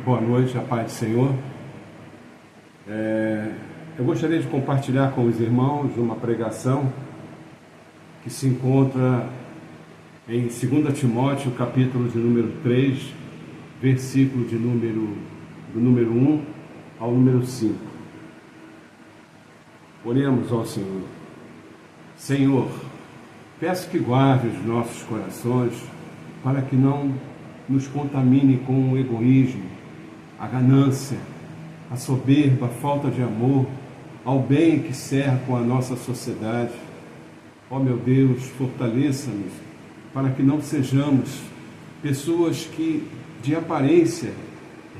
Boa noite, a paz do Senhor. Eu gostaria de compartilhar com os irmãos uma pregação que se encontra em 2 Timóteo, capítulo de número 3, versículo do número 1 ao número 5. Oremos ao Senhor. Senhor, peço que guarde os nossos corações para que não nos contamine com o egoísmo, a ganância, a soberba, a falta de amor ao bem que cerca a nossa sociedade. Ó meu Deus, fortaleça-nos para que não sejamos pessoas que de aparência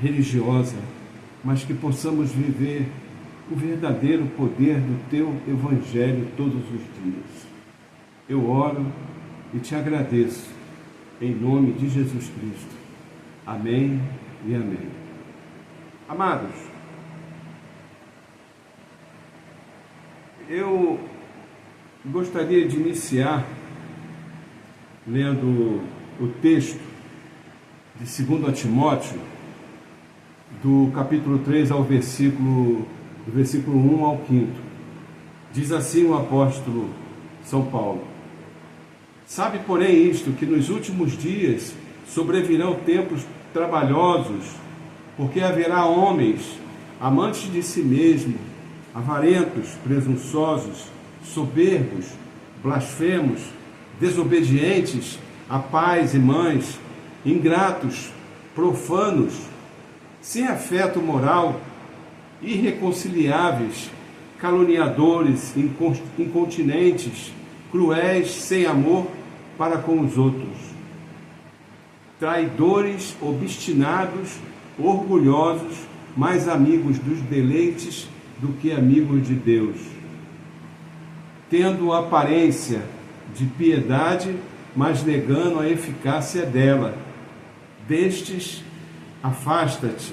religiosa, mas que possamos viver o verdadeiro poder do Teu Evangelho todos os dias. Eu oro e te agradeço, em nome de Jesus Cristo. Amém e amém. Amados, eu gostaria de iniciar lendo o texto de 2 Timóteo, do capítulo 3 ao do versículo 1 ao 5. Diz assim o apóstolo São Paulo: Sabe, porém, isto, que nos últimos dias sobrevirão tempos trabalhosos, porque haverá homens amantes de si mesmo, avarentos, presunçosos, soberbos, blasfemos, desobedientes a pais e mães, ingratos, profanos, sem afeto moral, irreconciliáveis, caluniadores, incontinentes, cruéis, sem amor para com os outros, traidores, obstinados, orgulhosos, mais amigos dos deleites do que amigos de Deus, tendo aparência de piedade, mas negando a eficácia dela. Destes, afasta-te.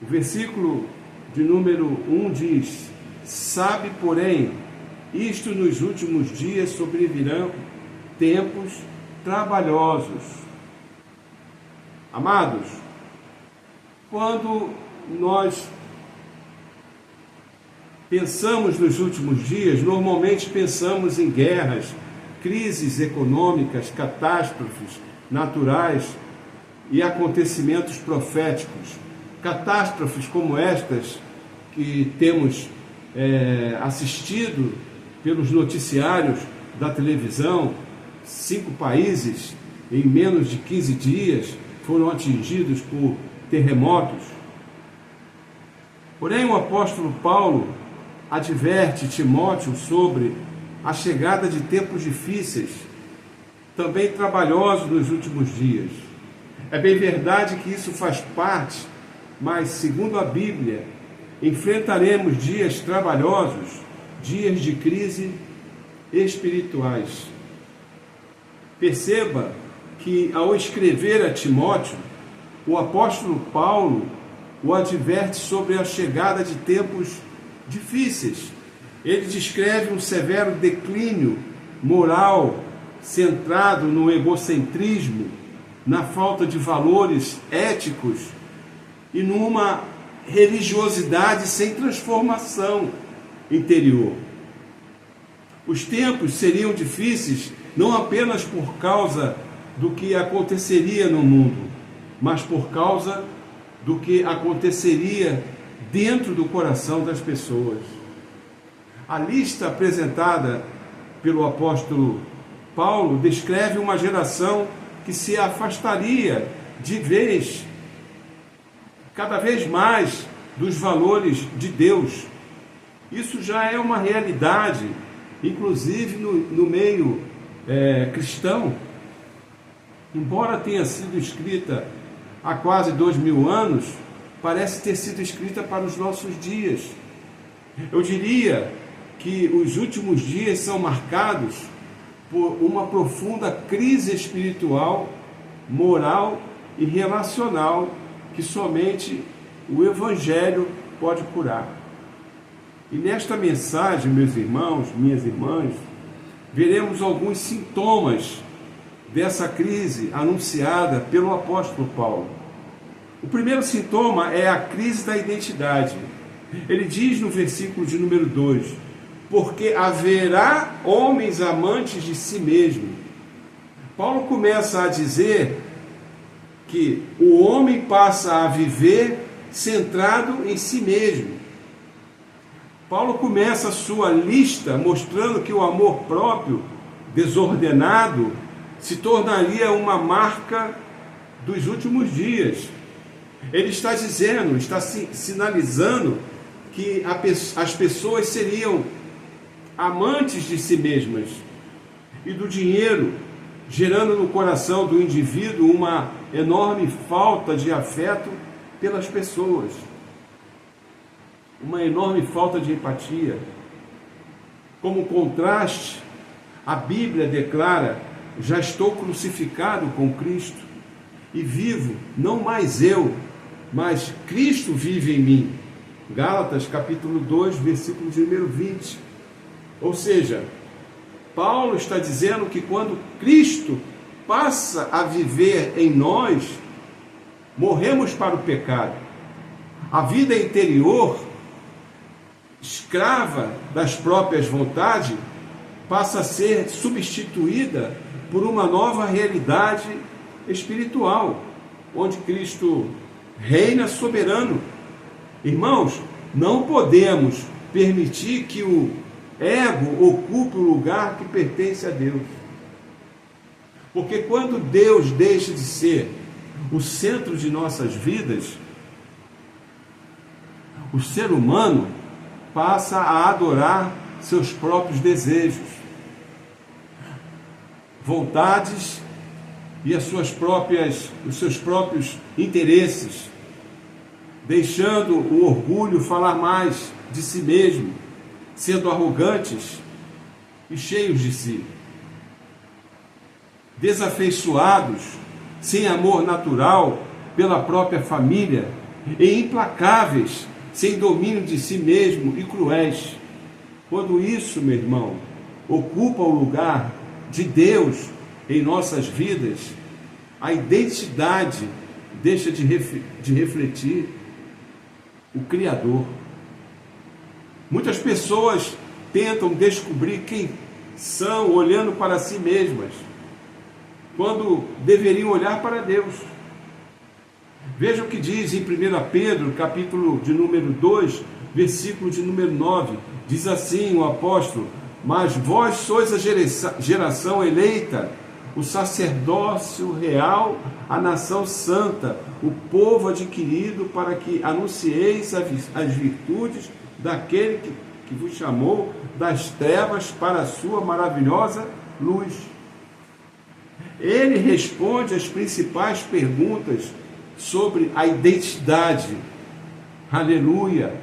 O versículo de número 1 diz: Sabe, porém, isto, nos últimos dias sobrevirão tempos trabalhosos. Amados, quando nós pensamos nos últimos dias, normalmente pensamos em guerras, crises econômicas, catástrofes naturais e acontecimentos proféticos. Catástrofes como estas que temos assistido pelos noticiários da televisão. 5 países em menos de 15 dias foram atingidos por terremotos. Porém, o apóstolo Paulo adverte Timóteo sobre a chegada de tempos difíceis, também trabalhosos nos últimos dias. É bem verdade que isso faz parte, mas, segundo a Bíblia, enfrentaremos dias trabalhosos, dias de crise espirituais. Perceba que, ao escrever a Timóteo, o apóstolo Paulo o adverte sobre a chegada de tempos difíceis. Ele descreve um severo declínio moral centrado no egocentrismo, na falta de valores éticos e numa religiosidade sem transformação interior. Os tempos seriam difíceis não apenas por causa do que aconteceria no mundo, mas por causa do que aconteceria dentro do coração das pessoas. A lista apresentada pelo apóstolo Paulo descreve uma geração que se afastaria de vez, cada vez mais, dos valores de Deus. Isso já é uma realidade, inclusive no meio cristão. Embora tenha sido escrita há quase 2000 anos, parece ter sido escrita para os nossos dias. Eu diria que os últimos dias são marcados por uma profunda crise espiritual, moral e relacional que somente o Evangelho pode curar. E nesta mensagem, meus irmãos, minhas irmãs, veremos alguns sintomas dessa crise anunciada pelo apóstolo Paulo. O primeiro sintoma é a crise da identidade. Ele diz no versículo de número 2: porque haverá homens amantes de si mesmo. Paulo começa a dizer que o homem passa a viver centrado em si mesmo. Paulo começa a sua lista mostrando que o amor próprio, desordenado, se tornaria uma marca dos últimos dias. Ele está dizendo, está sinalizando que as pessoas seriam amantes de si mesmas e do dinheiro, gerando no coração do indivíduo uma enorme falta de afeto pelas pessoas, uma enorme falta de empatia. Como contraste, a Bíblia declara: já estou crucificado com Cristo e vivo, não mais eu, mas Cristo vive em mim. Gálatas capítulo 2, versículo de número 20. Ou seja, Paulo está dizendo que quando Cristo passa a viver em nós, morremos para o pecado. A vida interior, escrava das próprias vontades, passa a ser substituída por uma nova realidade espiritual, onde Cristo reina soberano. Irmãos, não podemos permitir que o ego ocupe o lugar que pertence a Deus. Porque quando Deus deixa de ser o centro de nossas vidas, o ser humano passa a adorar seus próprios desejos, vontades e os seus próprios interesses, deixando o orgulho falar mais de si mesmo, sendo arrogantes e cheios de si, desafeiçoados, sem amor natural pela própria família e implacáveis, sem domínio de si mesmo e cruéis. Quando isso, meu irmão, ocupa o lugar de Deus em nossas vidas, a identidade deixa de refletir o Criador. Muitas pessoas tentam descobrir quem são olhando para si mesmas, quando deveriam olhar para Deus. Veja o que diz em 1 Pedro, capítulo de número 2, versículo de número 9. Diz assim o apóstolo: mas vós sois a geração eleita, o sacerdócio real, a nação santa, o povo adquirido, para que anuncieis as virtudes daquele que vos chamou das trevas para a sua maravilhosa luz. Ele responde às principais perguntas sobre a identidade. Aleluia!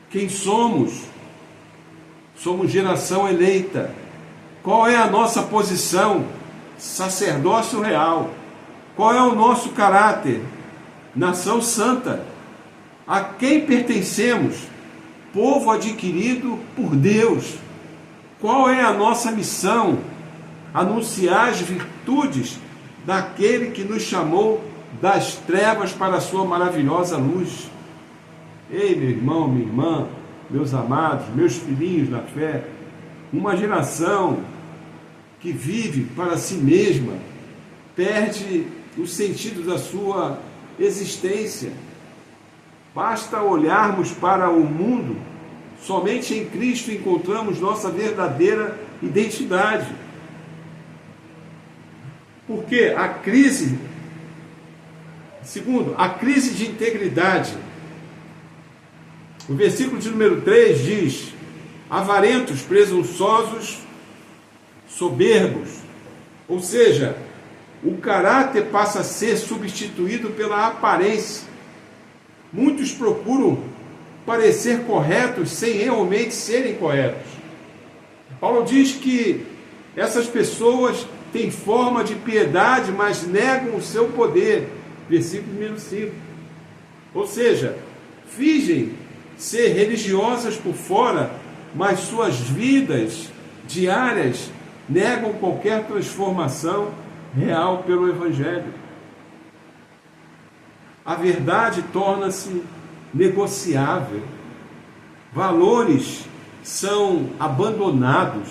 Quem somos? Somos geração eleita. Qual é a nossa posição? Sacerdócio real. Qual é o nosso caráter? Nação santa. A quem pertencemos? Povo adquirido por Deus. Qual é a nossa missão? Anunciar as virtudes daquele que nos chamou das trevas para a sua maravilhosa luz. Ei, meu irmão, minha irmã, meus amados, meus filhinhos na fé, uma geração que vive para si mesma perde o sentido da sua existência. Basta olharmos para o mundo, somente em Cristo encontramos nossa verdadeira identidade. Porque a crise, segundo, a crise de integridade. O versículo de número 3 diz: avarentos, presunçosos, soberbos. Ou seja, o caráter passa a ser substituído pela aparência. Muitos procuram parecer corretos sem realmente serem corretos. Paulo diz que essas pessoas têm forma de piedade, mas negam o seu poder. Versículo número 5. Ou seja, fingem ser religiosas por fora, mas suas vidas diárias negam qualquer transformação real pelo Evangelho. a verdade torna-se negociável. Valores são abandonados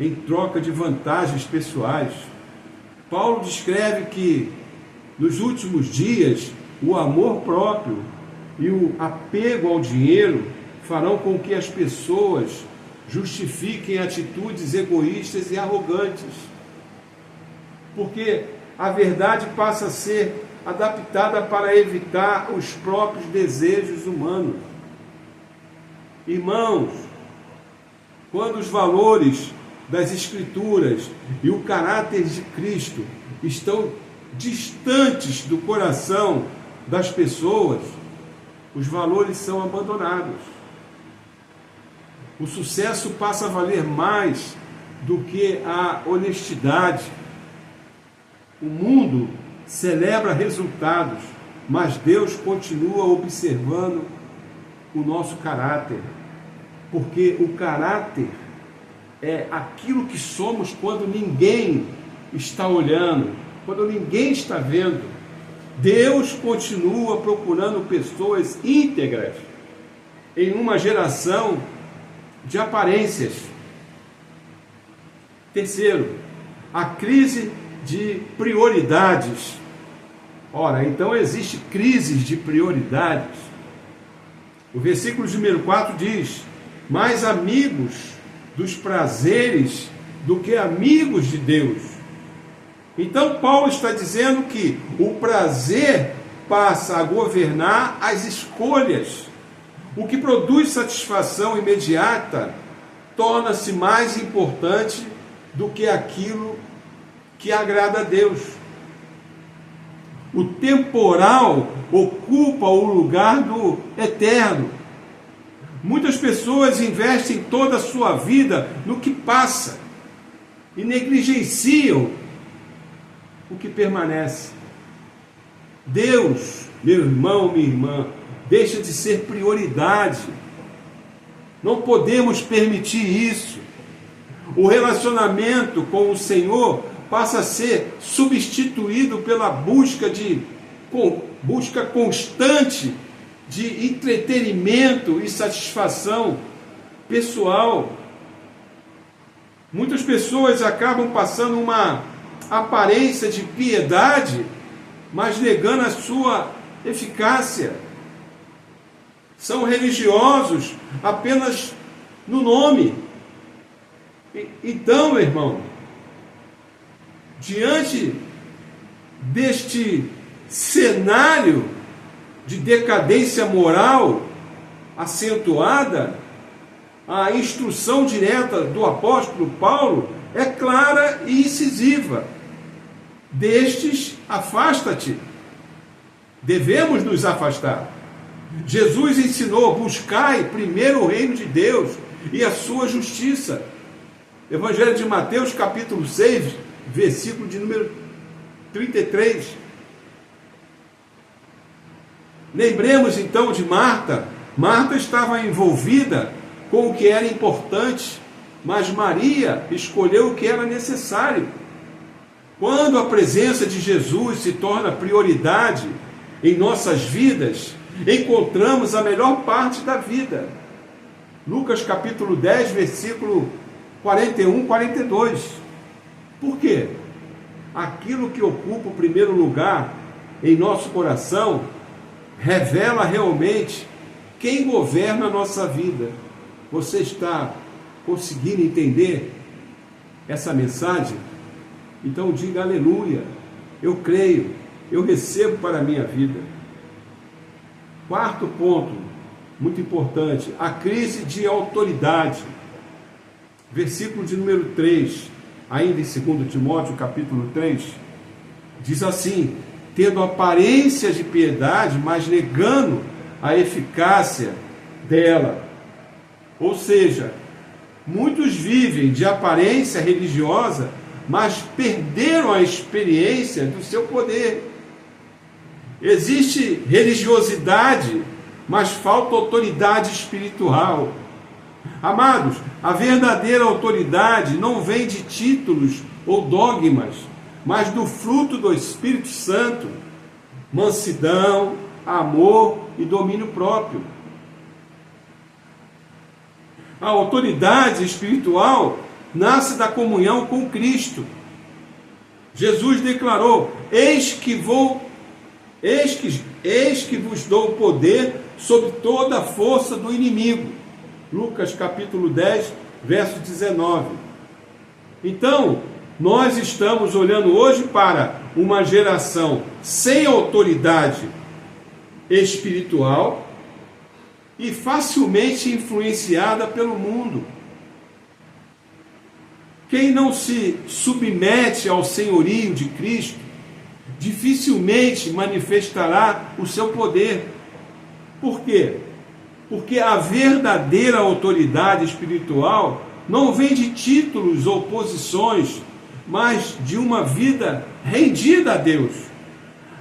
em troca de vantagens pessoais. Paulo descreve que nos últimos dias o amor próprio e o apego ao dinheiro farão com que as pessoas justifiquem atitudes egoístas e arrogantes, porque a verdade passa a ser adaptada para evitar os próprios desejos humanos. Irmãos, quando os valores das Escrituras e o caráter de Cristo estão distantes do coração das pessoas, os valores são abandonados. O sucesso passa a valer mais do que a honestidade. O mundo celebra resultados, mas Deus continua observando o nosso caráter, porque o caráter é aquilo que somos quando ninguém está olhando, quando ninguém está vendo. Deus continua procurando pessoas íntegras em uma geração de aparências. Terceiro, a crise de prioridades. Ora, então existe crises de prioridades. O versículo de número 4 diz: mais amigos dos prazeres do que amigos de Deus. Então Paulo está dizendo que o prazer passa a governar as escolhas. O que produz satisfação imediata torna-se mais importante do que aquilo que agrada a Deus. O temporal ocupa o lugar do eterno. Muitas pessoas investem toda a sua vida no que passa e negligenciam o que permanece. Deus, meu irmão, minha irmã, deixa de ser prioridade. Não podemos permitir isso. O relacionamento com o Senhor passa a ser substituído pela busca constante de entretenimento e satisfação pessoal. Muitas pessoas acabam passando uma aparência de piedade, mas negando a sua eficácia. São religiosos apenas no nome. Então, meu irmão, diante deste cenário de decadência moral acentuada, a instrução direta do apóstolo Paulo é clara e incisiva. Destes, afasta-te. Devemos nos afastar. Jesus ensinou: buscai primeiro o reino de Deus e a sua justiça. Evangelho de Mateus, capítulo 6, versículo de número 33. Lembremos então de Marta. Marta estava envolvida com o que era importante, mas Maria escolheu o que era necessário. Quando a presença de Jesus se torna prioridade em nossas vidas, encontramos a melhor parte da vida. Lucas capítulo 10, versículo 41, 42. Por quê? Aquilo que ocupa o primeiro lugar em nosso coração revela realmente quem governa a nossa vida. Você está conseguindo entender essa mensagem? Então diga aleluia, eu creio, eu recebo para a minha vida. Quarto ponto, muito importante, a crise de autoridade. Versículo de número 3, ainda em 2 Timóteo, capítulo 3, diz assim: tendo aparência de piedade, mas negando a eficácia dela. Ou seja, muitos vivem de aparência religiosa, mas perderam a experiência do seu poder. Existe religiosidade, mas falta autoridade espiritual. Amados, a verdadeira autoridade não vem de títulos ou dogmas, mas do fruto do Espírito Santo. mansidão, amor e domínio próprio. A autoridade espiritual nasce da comunhão com Cristo. Jesus declarou: eis que vos dou poder sobre toda a força do inimigo. Lucas capítulo 10, verso 19. Então, nós estamos olhando hoje para uma geração sem autoridade espiritual e facilmente influenciada pelo mundo. Quem não se submete ao senhorio de Cristo, dificilmente manifestará o seu poder. Por quê? Porque a verdadeira autoridade espiritual não vem de títulos ou posições, mas de uma vida rendida a Deus.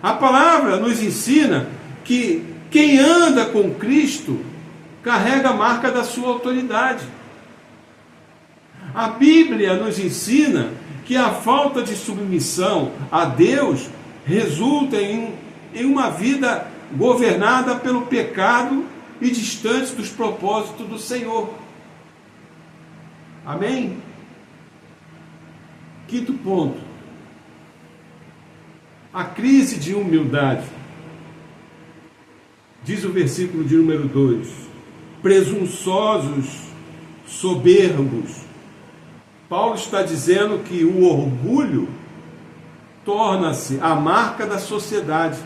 A palavra nos ensina que quem anda com Cristo carrega a marca da sua autoridade. A Bíblia nos ensina que a falta de submissão a Deus resulta em uma vida governada pelo pecado e distante dos propósitos do Senhor. Amém? Quinto ponto. A crise de humildade. Diz o versículo de número 2: presunçosos, soberbos. Paulo está dizendo que o orgulho torna-se a marca da sociedade.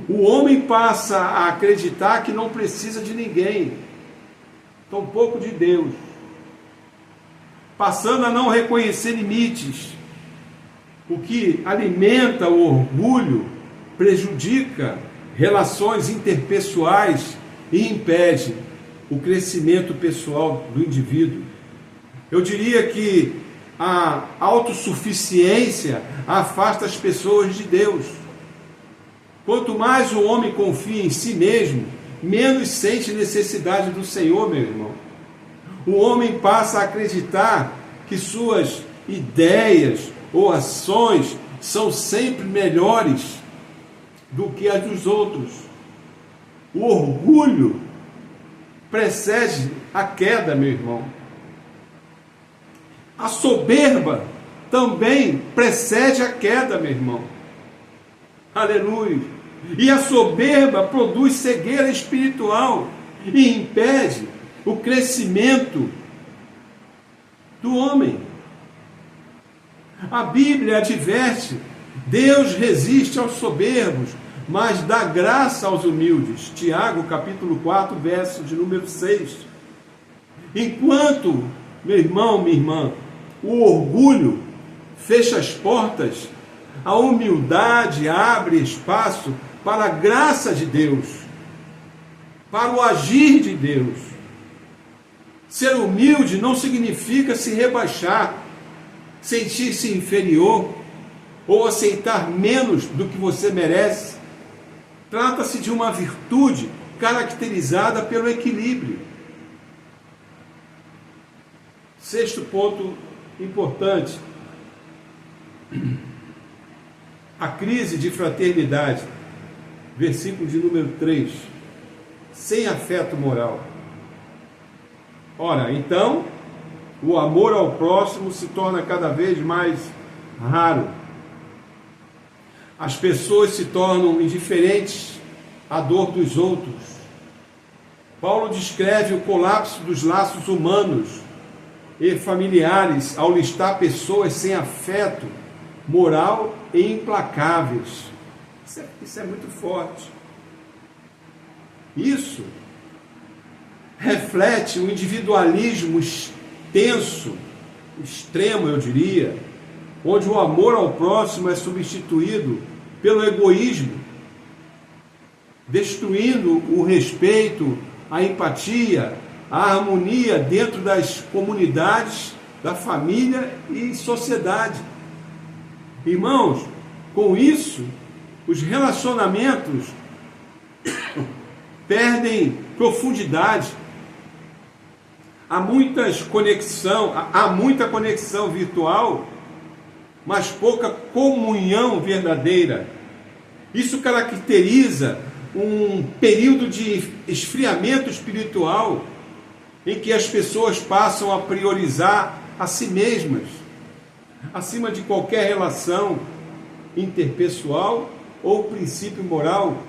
O homem passa a acreditar que não precisa de ninguém, tampouco de Deus, passando a não reconhecer limites. O que alimenta o orgulho prejudica relações interpessoais e impede o crescimento pessoal do indivíduo. Eu diria que a autossuficiência afasta as pessoas de Deus. Quanto mais o homem confia em si mesmo, menos sente necessidade do Senhor, meu irmão. O homem passa a acreditar que suas ideias ou ações são sempre melhores do que as dos outros. O orgulho precede a queda, meu irmão. A soberba também precede a queda, meu irmão. Aleluia. E a soberba produz cegueira espiritual e impede o crescimento do homem. A Bíblia adverte: Deus resiste aos soberbos, mas dá graça aos humildes. Tiago capítulo 4, verso de número 6. Enquanto, meu irmão, minha irmã, o orgulho fecha as portas, a humildade abre espaço para a graça de Deus, para o agir de Deus. Ser humilde não significa se rebaixar, sentir-se inferior ou aceitar menos do que você merece. Trata-se de uma virtude caracterizada pelo equilíbrio. Sexto ponto importante: a crise de fraternidade, versículo de número 3, sem afeto moral. Ora, então, o amor ao próximo se torna cada vez mais raro. As pessoas se tornam indiferentes à dor dos outros. Paulo descreve o colapso dos laços humanos e familiares ao listar pessoas sem afeto moral e implacáveis. Isso é muito forte. Isso reflete um individualismo tenso, extremo, eu diria, onde o amor ao próximo é substituído pelo egoísmo, destruindo o respeito, a empatia, a harmonia dentro das comunidades, da família e sociedade. Irmãos, com isso, os relacionamentos perdem profundidade. Há muita conexão virtual, mas pouca comunhão verdadeira. Isso caracteriza um período de esfriamento espiritual em que as pessoas passam a priorizar a si mesmas, acima de qualquer relação interpessoal ou princípio moral.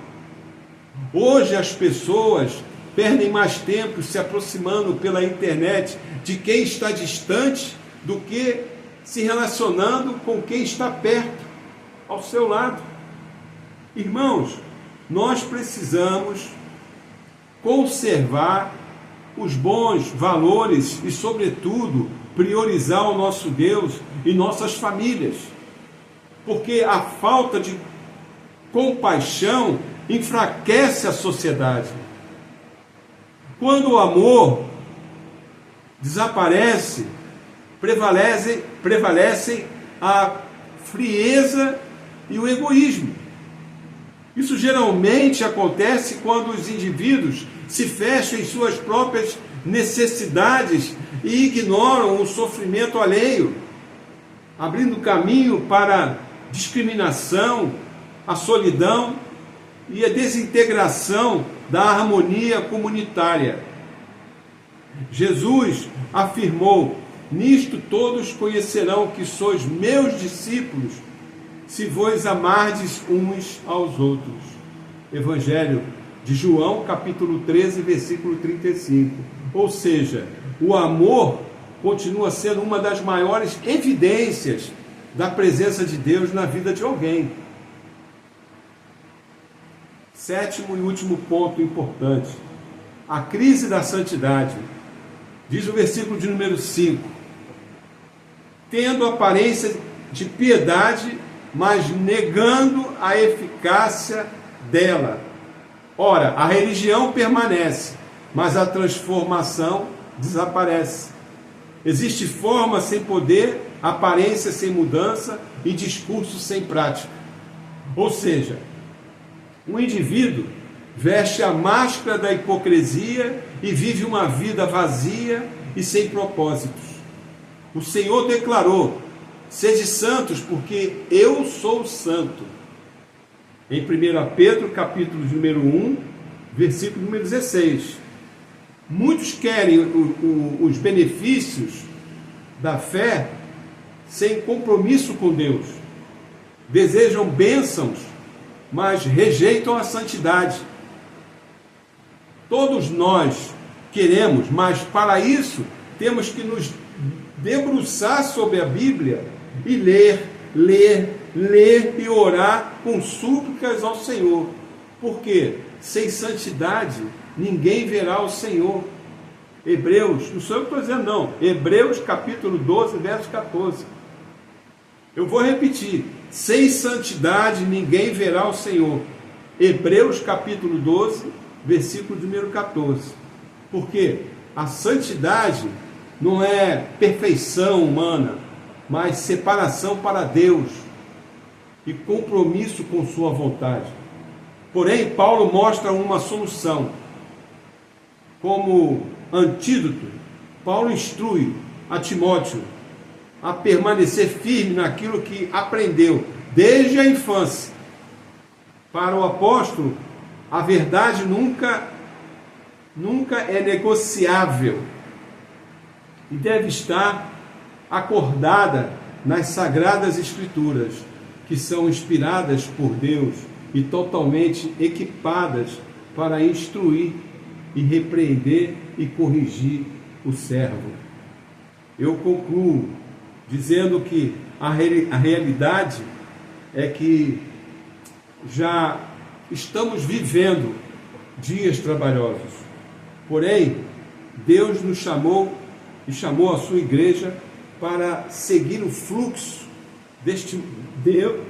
Hoje as pessoas perdem mais tempo se aproximando pela internet de quem está distante do que se relacionando com quem está perto, ao seu lado. Irmãos, nós precisamos conservar os bons valores e, sobretudo, priorizar o nosso Deus e nossas famílias, porque a falta de compaixão enfraquece a sociedade. Quando o amor desaparece, prevalecem a frieza e o egoísmo. Isso geralmente acontece quando os indivíduos se fecham em suas próprias necessidades e ignoram o sofrimento alheio, abrindo caminho para a discriminação, a solidão e a desintegração da harmonia comunitária. Jesus afirmou: nisto todos conhecerão que sois meus discípulos, se vos amardes uns aos outros. Evangelho de João, capítulo 13, versículo 35. Ou seja, o amor continua sendo uma das maiores evidências da presença de Deus na vida de alguém. Sétimo e último ponto importante: a crise da santidade. Diz o versículo de número 5: tendo aparência de piedade, mas negando a eficácia dela. Ora, a religião permanece, mas a transformação desaparece. Existe forma sem poder, aparência sem mudança e discurso sem prática. Ou seja, um indivíduo veste a máscara da hipocrisia e vive uma vida vazia e sem propósitos. O Senhor declarou: sede santos, porque eu sou santo. Em 1 Pedro, capítulo número 1, versículo número 16. Muitos querem os benefícios da fé sem compromisso com Deus. Desejam bênçãos, mas rejeitam a santidade. Todos nós queremos, mas para isso temos que nos debruçar sobre a Bíblia e ler e orar com súplicas ao Senhor. Porque sem santidade ninguém verá o Senhor. Hebreus, não sou eu que estou dizendo não, Hebreus capítulo 12, verso 14. Eu vou repetir: sem santidade ninguém verá o Senhor. Hebreus capítulo 12, versículo número 14. Porque a santidade não é perfeição humana, mas separação para Deus e compromisso com sua vontade. Porém, Paulo mostra uma solução. Como antídoto, Paulo instrui a Timóteo a permanecer firme naquilo que aprendeu desde a infância. Para o apóstolo, a verdade nunca é negociável e deve estar acordada nas Sagradas Escrituras, que são inspiradas por Deus e totalmente equipadas para instruir e repreender e corrigir o servo. Eu concluo dizendo que a realidade é que já estamos vivendo dias trabalhosos. Porém, Deus nos chamou e chamou a sua igreja para seguir o fluxo deste Deus.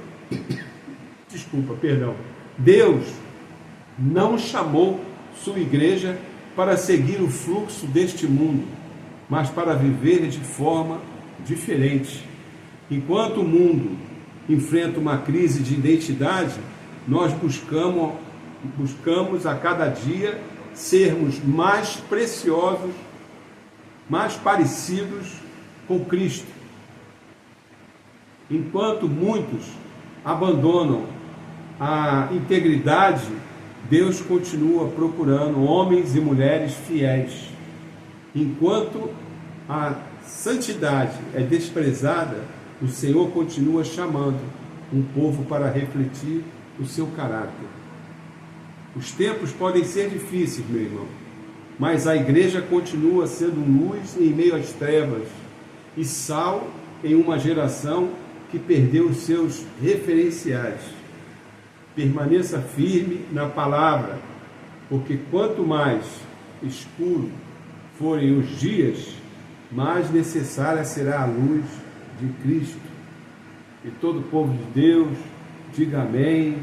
Deus não chamou sua igreja para seguir o fluxo deste mundo, mas para viver de forma diferente. Enquanto o mundo enfrenta uma crise de identidade, nós buscamos a cada dia sermos mais preciosos, mais parecidos com Cristo. Enquanto muitos abandonam a integridade, Deus continua procurando homens e mulheres fiéis. Enquanto a santidade é desprezada, o Senhor continua chamando um povo para refletir o seu caráter. Os tempos podem ser difíceis, meu irmão, mas a igreja continua sendo luz em meio às trevas e sal em uma geração que perdeu os seus referenciais. Permaneça firme na palavra, porque quanto mais escuro forem os dias, mais necessária será a luz de Cristo. E todo o povo de Deus diga amém,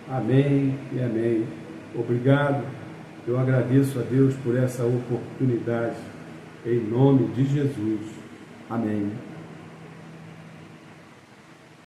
amém e amém. Obrigado, eu agradeço a Deus por essa oportunidade, em nome de Jesus. Amém.